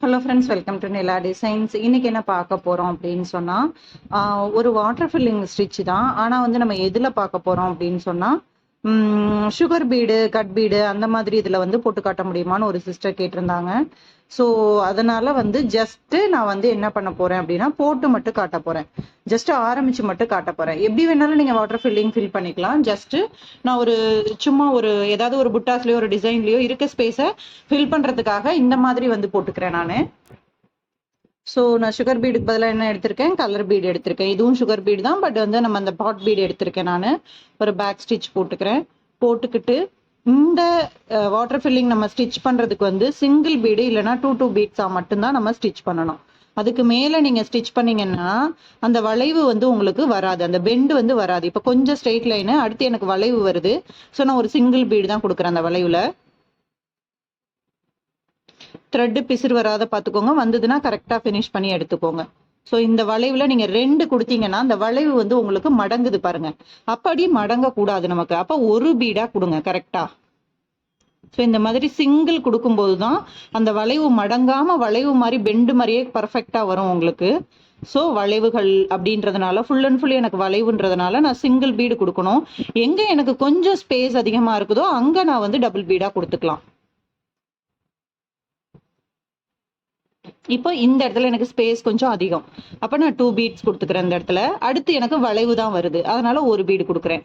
Hello friends, welcome to Nila designs. இன்னைக்கு என்ன பார்க்க போறோம் அப்படின்னு சொன்னா ஒரு வாட்டர் ஃபில்லிங் ஸ்டிச் தான். ஆனா வந்து நம்ம எதுல பார்க்க போறோம் அப்படின்னு சொன்னா சுகர் பீடு, கட் பீடு அந்த மாதிரி இதுல வந்து போட்டு காட்ட முடியுமான்னு ஒரு சிஸ்டர் கேட்டிருந்தாங்க. ஸோ அதனால வந்து ஜஸ்ட் நான் வந்து என்ன பண்ண போறேன் அப்படின்னா போட்டு மட்டும் காட்ட போறேன். ஜஸ்ட் ஆரம்பிச்சு மட்டும் காட்ட போறேன். எப்படி வேணாலும் நீங்க வாட்டர் ஃபில் பண்ணிக்கலாம். ஜஸ்ட் நான் சும்மா ஏதாவது ஒரு புட்டாஸ்லயோ ஒரு டிசைன்லயோ இருக்க ஸ்பேஸை ஃபில் பண்றதுக்காக இந்த மாதிரி வந்து போட்டுக்கிறேன் நான். ஸோ நான் சுகர் பீடுக்கு பதிலாக என்ன எடுத்திருக்கேன், கலர் பீடு எடுத்திருக்கேன். இதுவும் சுகர் பீடு தான், பட் வந்து நம்ம அந்த பாட் பீடு எடுத்திருக்கேன். நான் ஒரு பேக் ஸ்டிச் போட்டுக்கிறேன். போட்டுக்கிட்டு இந்த வாட்டர் ஃபில்லிங் நம்ம ஸ்டிச் பண்றதுக்கு வந்து சிங்கிள் பீடு இல்லைன்னா டூ பீட்ஸா மட்டும்தான் நம்ம ஸ்டிச் பண்ணணும். அதுக்கு மேல நீங்க ஸ்டிச் பண்ணீங்கன்னா அந்த வளைவு வந்து உங்களுக்கு வராது, அந்த பெண்டு வந்து வராது. இப்ப கொஞ்சம் ஸ்ட்ரெயிட் லைனு, அடுத்து எனக்கு வளைவு வருது. ஸோ நான் ஒரு சிங்கிள் பீடு தான் கொடுக்குறேன். அந்த வளைவுல த்ரெட்டு பிசிறு வராத பார்த்துக்கோங்க. வந்ததுன்னா கரெக்டாக ஃபினிஷ் பண்ணி எடுத்துக்கோங்க. ஸோ இந்த வளைவுல நீங்க 2 கொடுத்தீங்கன்னா அந்த வளைவு வந்து உங்களுக்கு மடங்குது பாருங்க. அப்படி மடங்க கூடாது நமக்கு. அப்ப ஒரு பீடா கொடுங்க கரெக்டா. ஸோ இந்த மாதிரி சிங்கிள் கொடுக்கும்போது தான் அந்த வளைவு மடங்காம வளைவு மாதிரி பெண்டு மாதிரியே பர்ஃபெக்டா வரும் உங்களுக்கு. ஸோ வளைவுகள் அப்படின்றதுனால ஃபுல் அண்ட் ஃபுல் எனக்கு வளைவுன்றதுனால நான் சிங்கிள் பீடு கொடுக்கணும். எங்க எனக்கு கொஞ்சம் ஸ்பேஸ் அதிகமா இருக்குதோ அங்க நான் வந்து டபுள் பீடா கொடுத்துக்கலாம். இப்போ இந்த இடத்துல எனக்கு ஸ்பேஸ் கொஞ்சம் அதிகம், அப்ப நான் 2 பீட்ஸ் கொடுத்துக்கிறேன் இந்த இடத்துல. அடுத்து எனக்கு வளைவு தான் வருது, அதனால ஒரு பீடு கொடுக்குறேன்.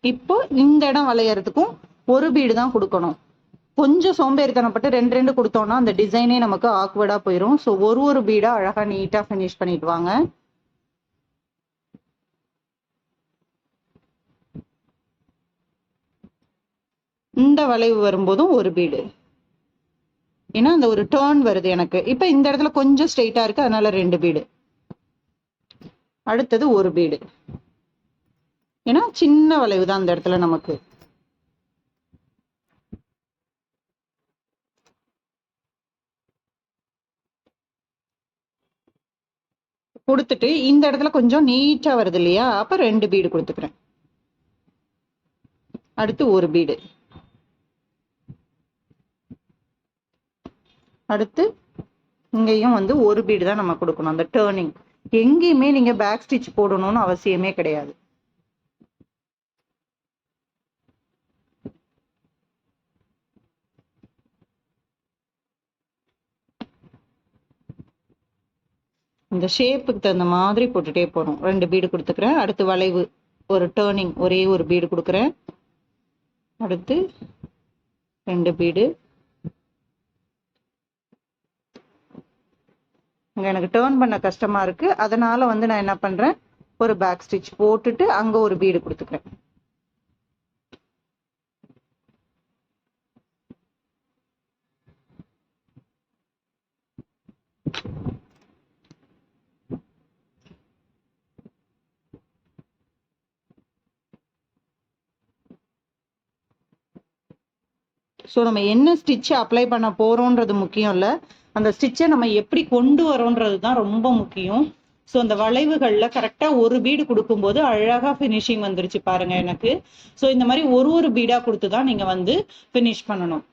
இப்போ இந்த இடம் வளையறதுக்கும் ஒரு பீடு தான் கொடுக்கணும். கொஞ்சம் சோம்பேறித்தனப்பட்டு 2 கொடுத்தோம்னா அந்த டிசைனே நமக்கு ஆக்வர்டா போயிடும். ஸோ ஒரு பீடா அழகா நீட்டா ஃபினிஷ் பண்ணிட்டு வாங்க. இந்த வளைவு வரும்போதும் ஒரு பீடு, ஏன்னா அந்த ஒரு டர்ன் வருது எனக்கு. இப்ப இந்த இடத்துல கொஞ்சம் ஸ்ட்ரெயிட்டா இருக்கு, அதனால 2 பீடு. அடுத்தது ஒரு பீடு, ஏன்னா சின்ன வளைவு தான் இந்த இடத்துல நமக்கு. கொடுத்துட்டு இந்த இடத்துல கொஞ்சம் நீட்டா வருது இல்லையா, அப்ப 2 பீடு கொடுத்துக்கிறேன். அடுத்து ஒரு பீடு. அடுத்து இங்கேயும் வந்து ஒரு பீடு தான் நம்ம கொடுக்கணும். அந்த டேர்னிங் எங்கேயுமே நீங்க பேக் ஸ்டிச் போடணும்னு அவசியமே கிடையாது. இந்த ஷேப்புக்கு தகுந்த மாதிரி போட்டுட்டே போறோம். 2 பீடு கொடுத்துக்கிறேன். அடுத்து வளைவு, ஒரு டேர்னிங், ஒரே ஒரு பீடு கொடுக்குறேன். அடுத்து 2 பீடு. எனக்கு டேர்ன் பண்ண கஷ்டமா இருக்கு, அதனால வந்து நான் என்ன பண்றேன், ஒரு பேக் ஸ்டிச் போட்டுட்டு அங்க ஒரு பீடு கொடுத்துக்கிறேன். ஸோ நம்ம என்ன ஸ்டிச் அப்ளை பண்ண போறோம்ன்றது முக்கியம் இல்லை, அந்த ஸ்டிச்சை நம்ம எப்படி கொண்டு வரோன்றது தான் ரொம்ப முக்கியம். ஸோ அந்த வளைவுகள்ல கரெக்டா ஒரு பீடு கொடுக்கும்போது அழகா ஃபினிஷிங் வந்துருச்சு பாருங்க எனக்கு. ஸோ இந்த மாதிரி ஒரு பீடா கொடுத்துதான் நீங்க வந்து ஃபினிஷ் பண்ணணும்.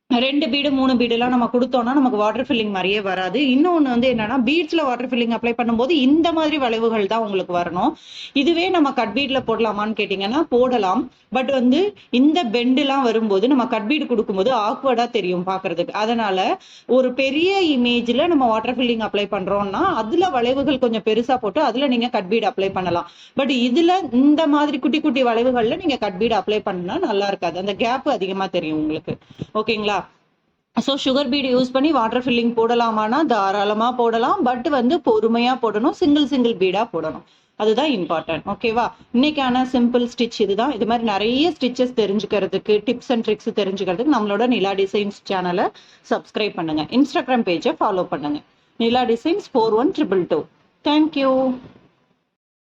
2 பீடு 3 பீடு எல்லாம் நம்ம கொடுத்தோம்னா நமக்கு வாட்டர் ஃபில்லிங் மாதிரியே வராது. இன்னொன்னு வந்து என்னன்னா, பீட்ஸ்ல வாட்டர் ஃபில்லிங் அப்ளை பண்ணும்போது இந்த மாதிரி வளைவுகள் தான் உங்களுக்கு வரணும். இதுவே நம்ம கட் பீட்ல போடலாமான்னு கேட்டீங்கன்னா போடலாம். பட் வந்து இந்த பெண்ட் எல்லாம் வரும்போது நம்ம கட் பீடு கொடுக்கும்போது ஆக்வர்டா தெரியும் பாக்குறதுக்கு. அதனால ஒரு பெரிய இமேஜ்ல நம்ம வாட்டர் ஃபில்லிங் அப்ளை பண்றோம்னா அதுல வளைவுகள் கொஞ்சம் பெருசா போட்டு அதுல நீங்க கட் பீடு அப்ளை பண்ணலாம். பட் இதுல இந்த மாதிரி குட்டி குட்டி வளைவுகள்ல நீங்க கட் பீடு அப்ளை பண்ணா நல்லா இருக்காது, அந்த கேப் அதிகமா தெரியும் உங்களுக்கு. ஓகேங்களா? ஸோ சுகர் பீடு யூஸ் பண்ணி வாட்டர் ஃபில்லிங் போடலாமான்னா தாராளமா போடலாம். பட் வந்து பொறுமையா போடணும், சிங்கிள் பீடா போடணும், அதுதான் இம்பார்ட்டன்ட். ஓகேவா? இன்னைக்கான சிம்பிள் ஸ்டிச் இதுதான். இது மாதிரி நிறைய ஸ்டிச்சஸ் தெரிஞ்சுக்கிறதுக்கு, டிப்ஸ் அண்ட் ட்ரிக்ஸ் தெரிஞ்சுக்கிறதுக்கு நம்மளோட நிலா டிசைன்ஸ் சேனலை சப்ஸ்கிரைப் பண்ணுங்க. இன்ஸ்டாகிராம் பேஜை ஃபாலோ பண்ணுங்க, நிலா டிசைன்ஸ் 4122. தேங்க்யூ.